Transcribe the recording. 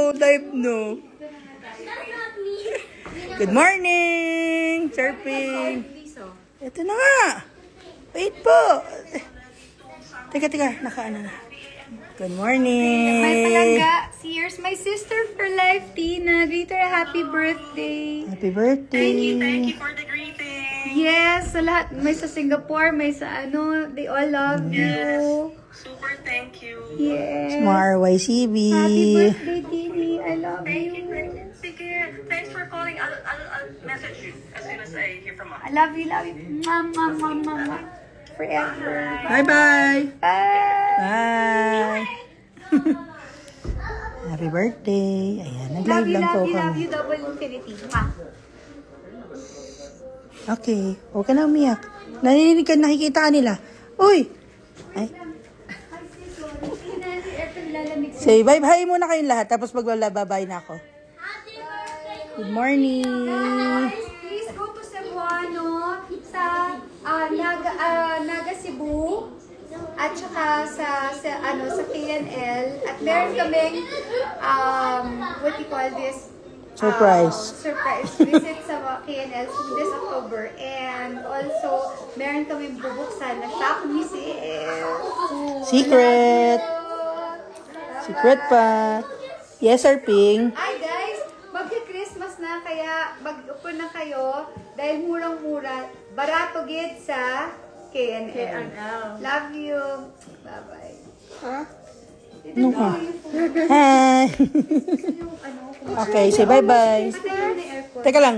Live no. Good morning! Surfing! Ito na nga! Wait po! Teka, nakaano na. Good morning! My palangga, here's my sister for life, Tina. Greet her a happy birthday. Happy birthday! Thank you for the greeting. Yes, sa lahat. May sa Singapore, may sa ano. They all love you. Super thank you. Yes. Mga RYCB! Happy birthday, Tini. I love Thank you. you. Sige, thanks for calling. I'll message you as soon as I hear from I mom. love you, love you. Mwah, mwah, mwah, mwah, mwah. Forever. Bye-bye! Bye. Bye! Happy birthday! Ayan, Love nag-live you, lang po love you, love kami. you. Double infinity. Mwah. Okay, huwag ka na umiyak. Naninig ka, nakikita ka nila. Uy! Ay. Say bye-bye muna kayong lahat, tapos magbabay na ako. Good morning! Guys, please go to Cebuano sa Naga Cebu at saka sa KNL at meron kaming what do you call this? Surprise visit sa KNL this October, and also meron kaming bubuksan na shop museum. Secret pa. Yes, sir, Ping. Hi guys, magka-Christmas na kaya mag-upo na kayo dahil murang-mura, barato gid sa KNL. Love you. Bye-bye. Huh? Hi. Okay, say bye-bye. Teka lang.